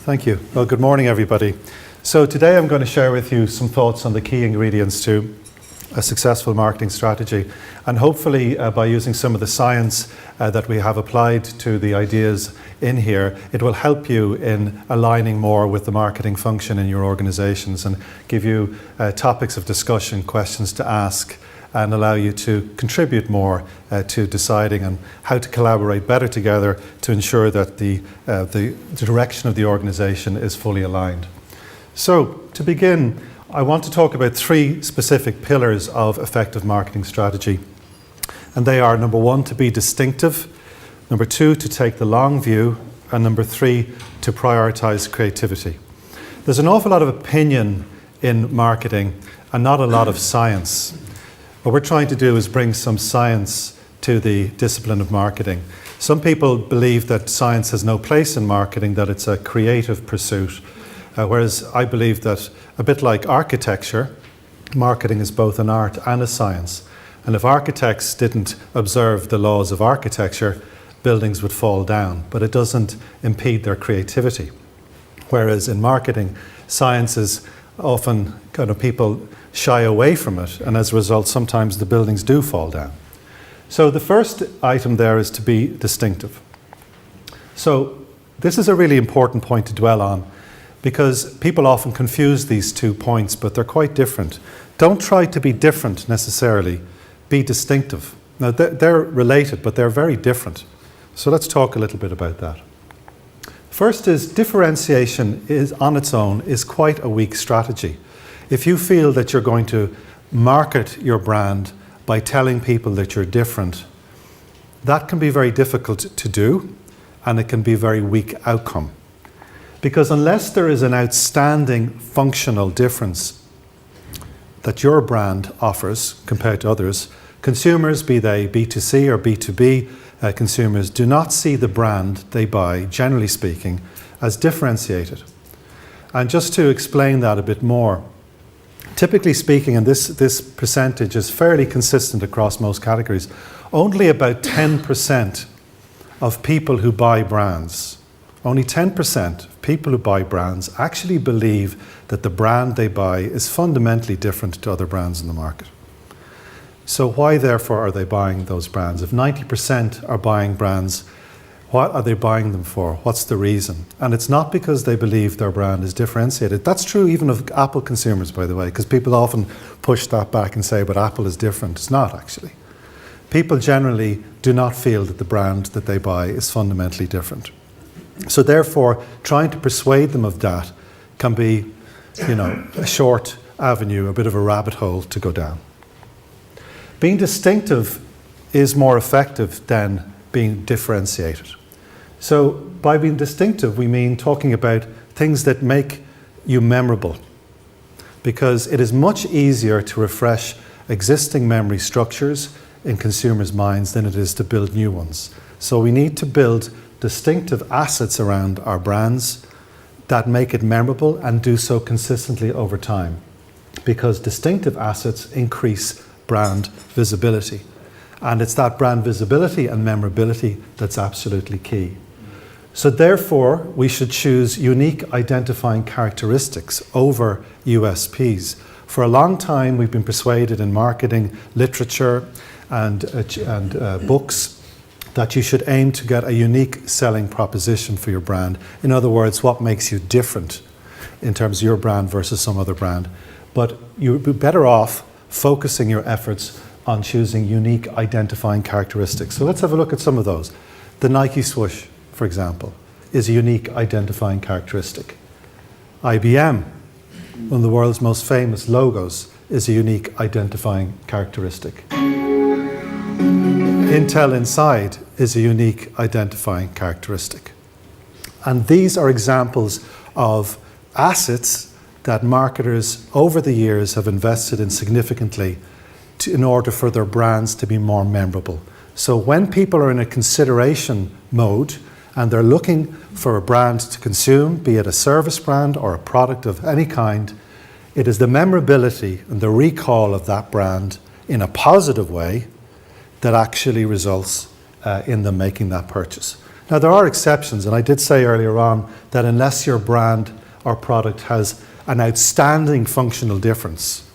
Thank you. Well, good morning, everybody. So today I'm going to share with you some thoughts on the key ingredients to a successful marketing strategy. And hopefully by using some of the science that we have applied to the ideas in here, it will help you in aligning more with the marketing function in your organizations and give you topics of discussion, questions to ask, and allow you to contribute more to deciding on how to collaborate better together to ensure that the direction of the organization is fully aligned. So to begin, I want to talk about three specific pillars of effective marketing strategy. And they are, number one, to be distinctive, number two, to take the long view, and number three, to prioritize creativity. There's an awful lot of opinion in marketing and not a lot of science. What we're trying to do is bring some science to the discipline of marketing. Some people believe that science has no place in marketing, that it's a creative pursuit. Whereas I believe that, a bit like architecture, marketing is both an art and a science. And if architects didn't observe the laws of architecture, buildings would fall down. But it doesn't impede their creativity. Whereas in marketing, science is often people shy away from it. And as a result, sometimes the buildings do fall down. So the first item there is to be distinctive. So this is a really important point to dwell on, because people often confuse these 2 points, but they're quite different. Don't try to be different necessarily, be distinctive. Now they're related, but they're very different. So let's talk a little bit about that. First is differentiation is on its own is quite a weak strategy. If you feel that you're going to market your brand by telling people that you're different, that can be very difficult to do, and it can be a very weak outcome. Because unless there is an outstanding functional difference that your brand offers compared to others, consumers, be they B2C or B2B consumers, do not see the brand they buy, generally speaking, as differentiated. And just to explain that a bit more, typically speaking, and this percentage is fairly consistent across most categories, only about 10% of people who buy brands, only 10% of people who buy brands actually believe that the brand they buy is fundamentally different to other brands in the market. So why, therefore, are they buying those brands? If 90% are buying brands, what are they buying them for? What's the reason? And it's not because they believe their brand is differentiated. That's true even of Apple consumers, by the way, because people often push that back and say, but Apple is different. It's not, actually. People generally do not feel that the brand that they buy is fundamentally different. So therefore, trying to persuade them of that can be, a short avenue, a bit of a rabbit hole to go down. Being distinctive is more effective than being differentiated. So by being distinctive, we mean talking about things that make you memorable, because it is much easier to refresh existing memory structures in consumers' minds than it is to build new ones. So we need to build distinctive assets around our brands that make it memorable and do so consistently over time, because distinctive assets increase brand visibility. And it's that brand visibility and memorability that's absolutely key. So therefore, we should choose unique identifying characteristics over USPs. For a long time, we've been persuaded in marketing, literature, and books that you should aim to get a unique selling proposition for your brand. In other words, what makes you different in terms of your brand versus some other brand. But you'd be better off focusing your efforts on choosing unique identifying characteristics. So let's have a look at some of those. The Nike swoosh, for example, is a unique identifying characteristic. IBM, one of the world's most famous logos, is a unique identifying characteristic. Intel Inside is a unique identifying characteristic. And these are examples of assets that marketers over the years have invested in significantly in order for their brands to be more memorable. So when people are in a consideration mode and they're looking for a brand to consume, be it a service brand or a product of any kind, it is the memorability and the recall of that brand in a positive way that actually results in them making that purchase. Now, there are exceptions, and I did say earlier on that unless your brand or product has an outstanding functional difference,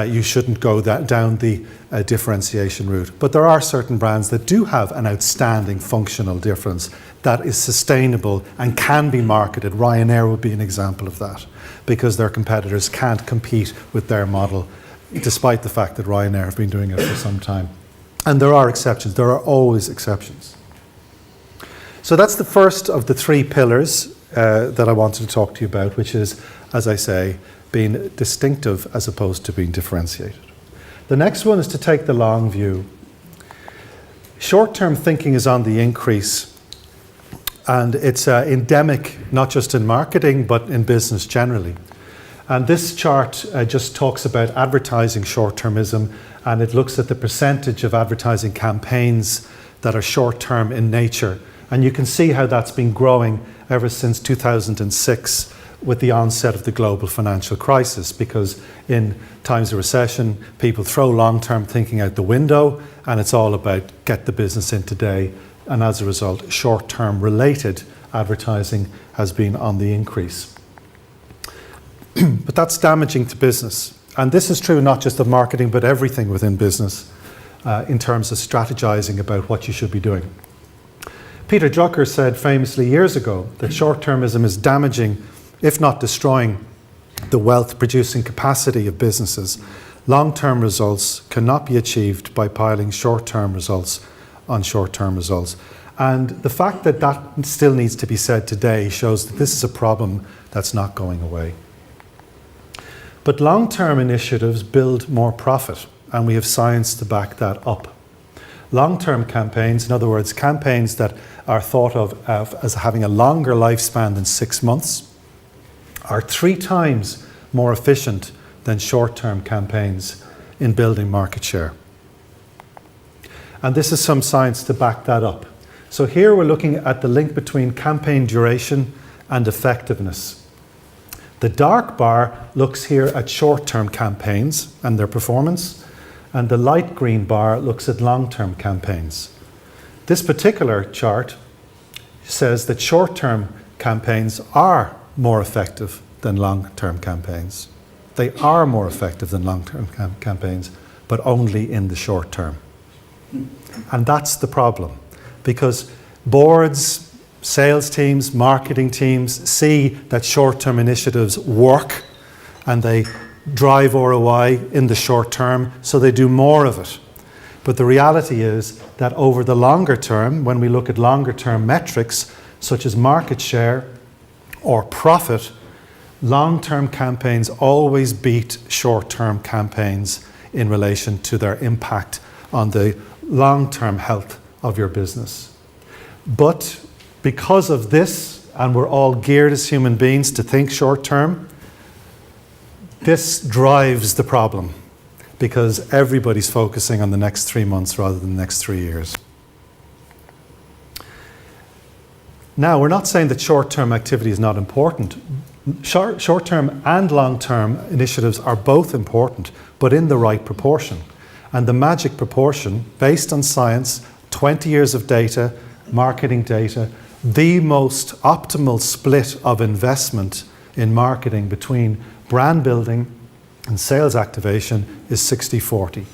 you shouldn't go down the differentiation route. But there are certain brands that do have an outstanding functional difference that is sustainable and can be marketed. Ryanair would be an example of that, because their competitors can't compete with their model, despite the fact that Ryanair have been doing it for some time. And there are exceptions. There are always exceptions. So that's the first of the three pillars that I wanted to talk to you about, which is, as I say, being distinctive as opposed to being differentiated. The next one is to take the long view. Short-term thinking is on the increase, and it's endemic not just in marketing but in business generally. And this chart just talks about advertising short-termism, and it looks at the percentage of advertising campaigns that are short-term in nature. And you can see how that's been growing ever since 2006 with the onset of the global financial crisis, because in times of recession, people throw long-term thinking out the window, and it's all about get the business in today. And as a result, short-term related advertising has been on the increase. But that's damaging to business. And this is true not just of marketing, but everything within business in terms of strategizing about what you should be doing. Peter Drucker said famously years ago that short-termism is damaging, if not destroying, the wealth-producing capacity of businesses. Long-term results cannot be achieved by piling short-term results on short-term results. And the fact that that still needs to be said today shows that this is a problem that's not going away. But long-term initiatives build more profit, and we have science to back that up. Long-term campaigns, in other words, campaigns that are thought of as having a longer lifespan than 6 months, are 3 times more efficient than short-term campaigns in building market share. And this is some science to back that up. So here we're looking at the link between campaign duration and effectiveness. The dark bar looks here at short-term campaigns and their performance, and the light green bar looks at long-term campaigns. This particular chart says that short-term campaigns are more effective than long-term campaigns. They are more effective than long-term campaigns, but only in the short term. And that's the problem, because boards, sales teams, marketing teams see that short-term initiatives work and they drive ROI in the short term, so they do more of it. But the reality is that over the longer term, when we look at longer term metrics such as market share or profit, long-term campaigns always beat short-term campaigns in relation to their impact on the long-term health of your business. But because of this, and we're all geared as human beings to think short-term, this drives the problem, because everybody's focusing on the next 3 months rather than the next 3 years. Now, we're not saying that short-term activity is not important. Short-term and long-term initiatives are both important, but in the right proportion. And the magic proportion, based on science, 20 years of data, marketing data, the most optimal split of investment in marketing between brand building and sales activation is 60-40.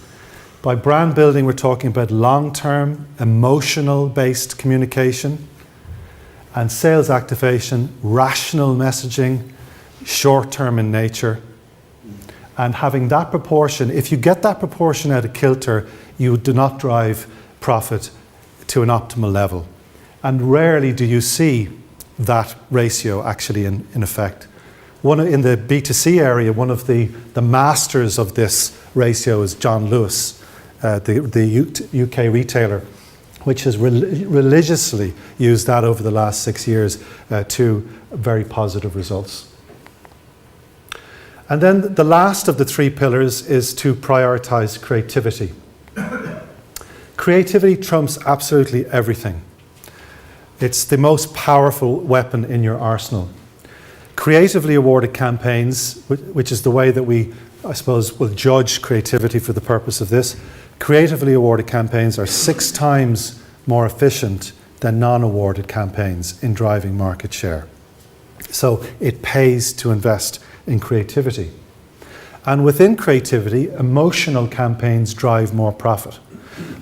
By brand building, we're talking about long-term, emotional-based communication, and sales activation, rational messaging, short-term in nature. And having that proportion, if you get that proportion out of kilter, you do not drive profit to an optimal level. And rarely do you see that ratio actually in effect. In the B2C area, one of the masters of this ratio is John Lewis, the UK retailer, which has religiously used that over the last 6 years to very positive results. And then the last of the 3 pillars is to prioritize creativity. Creativity trumps absolutely everything. It's the most powerful weapon in your arsenal. Creatively awarded campaigns, which is the way that we, I suppose, will judge creativity for the purpose of this, creatively awarded campaigns are 6 times more efficient than non-awarded campaigns in driving market share. So it pays to invest in creativity. And within creativity, emotional campaigns drive more profit.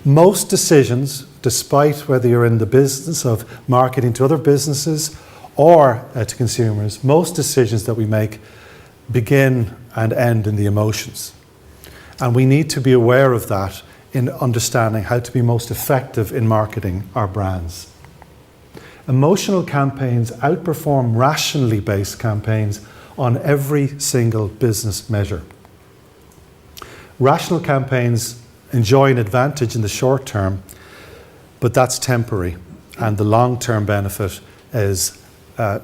Most decisions, despite whether you're in the business of marketing to other businesses or to consumers, most decisions that we make begin and end in the emotions. And we need to be aware of that in understanding how to be most effective in marketing our brands. Emotional campaigns outperform rationally based campaigns on every single business measure. Rational campaigns enjoy an advantage in the short term, but that's temporary, and the long-term benefit is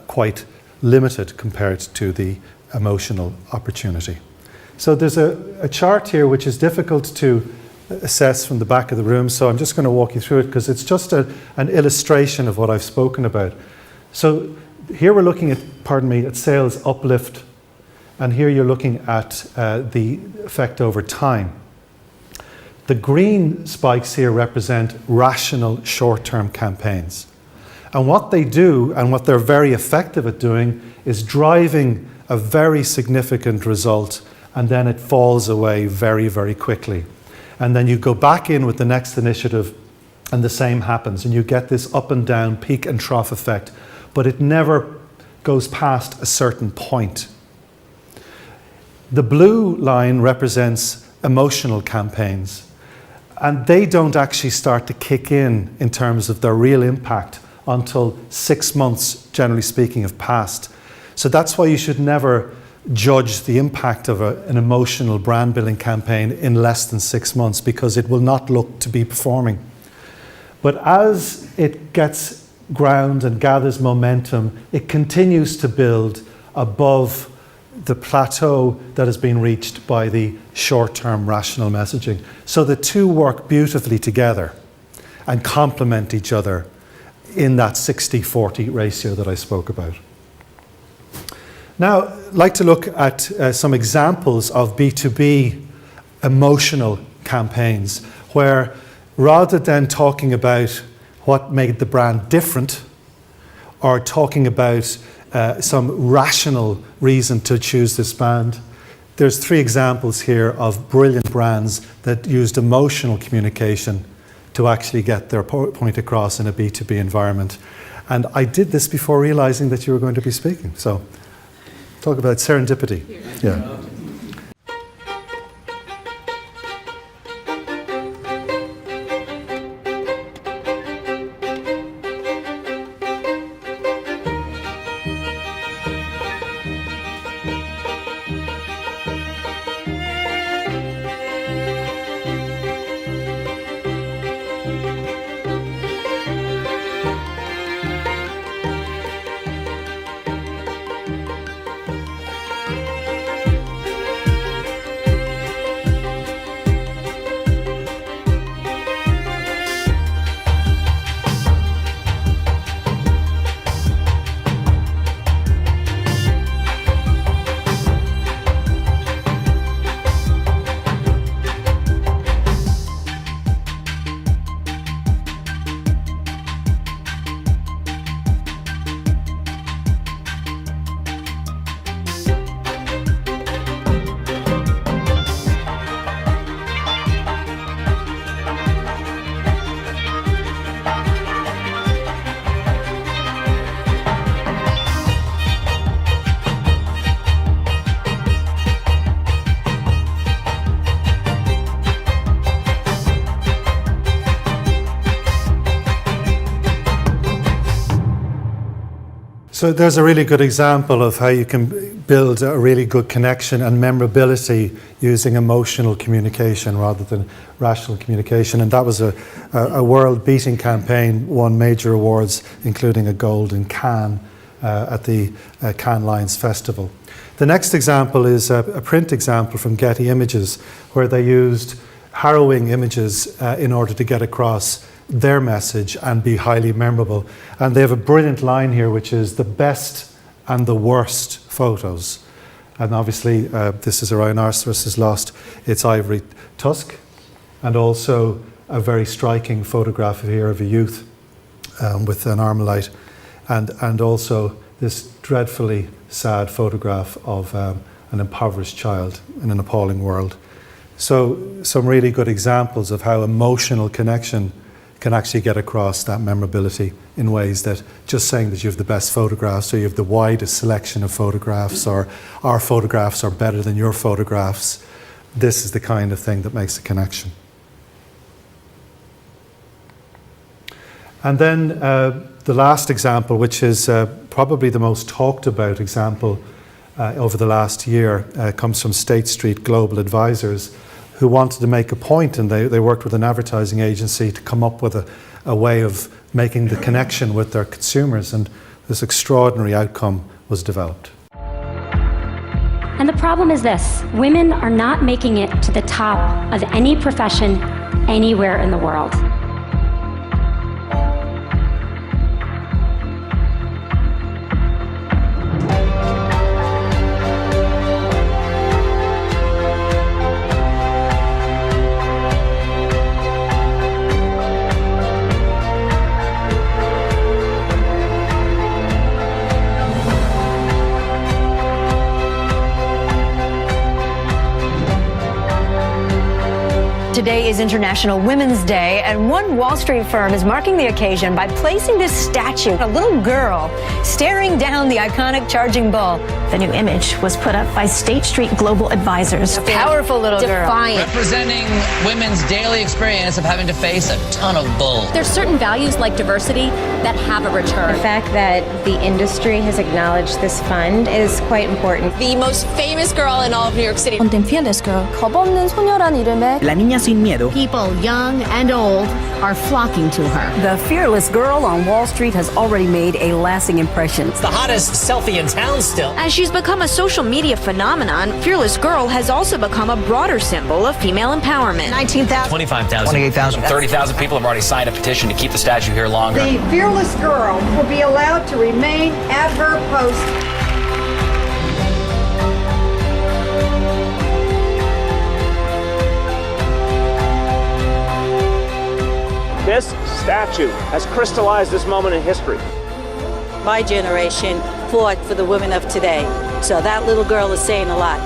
quite limited compared to the emotional opportunity. So there's a chart here which is difficult to assess from the back of the room, so I'm just going to walk you through it because it's just an illustration of what I've spoken about. So here we're looking at sales uplift, and here you're looking at the effect over time. The green spikes here represent rational short-term campaigns. And what they do, and what they're very effective at doing, is driving a very significant result, and then it falls away very, very quickly. And then you go back in with the next initiative, and the same happens, and you get this up and down peak and trough effect, but it never goes past a certain point. The blue line represents emotional campaigns, and they don't actually start to kick in terms of their real impact until 6 months, generally speaking, have passed. So that's why you should never judge the impact of an emotional brand building campaign in less than 6 months, because it will not look to be performing. But as it gets ground and gathers momentum, it continues to build above the plateau that has been reached by the short-term rational messaging. So the two work beautifully together and complement each other in that 60-40 ratio that I spoke about. Now, I'd like to look at some examples of B2B emotional campaigns where, rather than talking about what made the brand different or talking about some rational reason to choose this brand, there's 3 examples here of brilliant brands that used emotional communication to actually get their point across in a B2B environment. And I did this before realizing that you were going to be speaking. So, talk about serendipity. Yeah. So there's a really good example of how you can build a really good connection and memorability using emotional communication rather than rational communication. And that was a world-beating campaign, won major awards, including a gold in Cannes at the Cannes Lions Festival. The next example is a print example from Getty Images, where they used harrowing images in order to get across their message and be highly memorable. And they have a brilliant line here, which is the best and the worst photos. And obviously, this is a rhinoceros has lost its ivory tusk. And also, a very striking photograph here of a youth with an Armalite, and also this dreadfully sad photograph of an impoverished child in an appalling world. So some really good examples of how emotional connection can actually get across that memorability in ways that just saying that you have the best photographs, or you have the widest selection of photographs, or our photographs are better than your photographs, this is the kind of thing that makes a connection. And then the last example, which is probably the most talked about example over the last year, comes from State Street Global Advisors, who wanted to make a point, and they worked with an advertising agency to come up with a way of making the connection with their consumers, and this extraordinary outcome was developed. And the problem is this: women are not making it to the top of any profession anywhere in the world. Today is International Women's Day, and one Wall Street firm is marking the occasion by placing this statue, a little girl staring down the iconic charging bull. The new image was put up by State Street Global Advisors. A powerful little girl. Representing women's daily experience of having to face a ton of bull. There's certain values like diversity that have a return. The fact that the industry has acknowledged this fund is quite important. The most famous girl in all of New York City. Untitled Fearless Girl. 겁없는 소녀란 이름의 La Niña Sin Miedo. People young and old are flocking to her. The fearless girl on Wall Street has already made a lasting impression. It's the hottest selfie in town still. As she's become a social media phenomenon, Fearless Girl has also become a broader symbol of female empowerment. 19,000. 25,000. 28,000. 30,000 people have already signed a petition to keep the statue here longer. The Fearless Girl will be allowed to remain at her post. This statue has crystallized this moment in history. My generation fought for the women of today, so that little girl is saying a lot.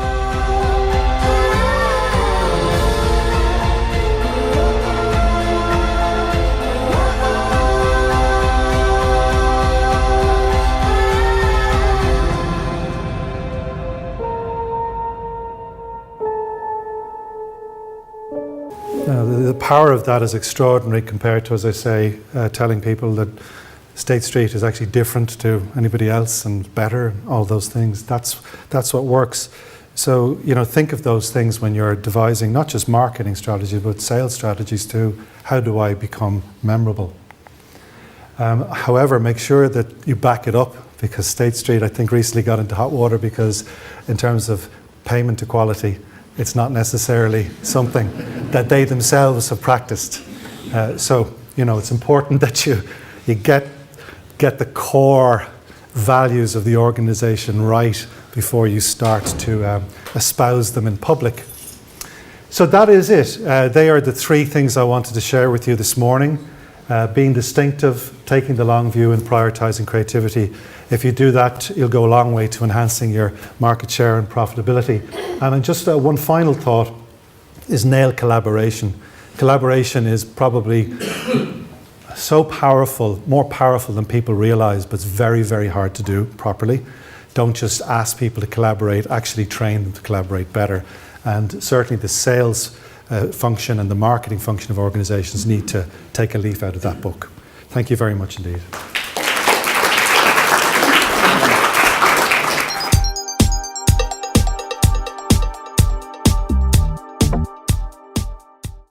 The power of that is extraordinary compared to, as I say, telling people that State Street is actually different to anybody else and better, all those things. That's what works. So, think of those things when you're devising not just marketing strategies, but sales strategies too. How do I become memorable? However, make sure that you back it up, because State Street, I think, recently got into hot water because in terms of payment equality, it's not necessarily something that they themselves have practiced. So, it's important that you get the core values of the organization right before you start to espouse them in public. So that is it. They are the three things I wanted to share with you this morning. Being distinctive, taking the long view, and prioritizing creativity. If you do that, you'll go a long way to enhancing your market share and profitability. And just one final thought is nail collaboration. Collaboration is probably so powerful, more powerful than people realize, but it's very, very hard to do properly. Don't just ask people to collaborate, actually train them to collaborate better. And certainly the sales function and the marketing function of organizations need to take a leaf out of that book. Thank you very much indeed.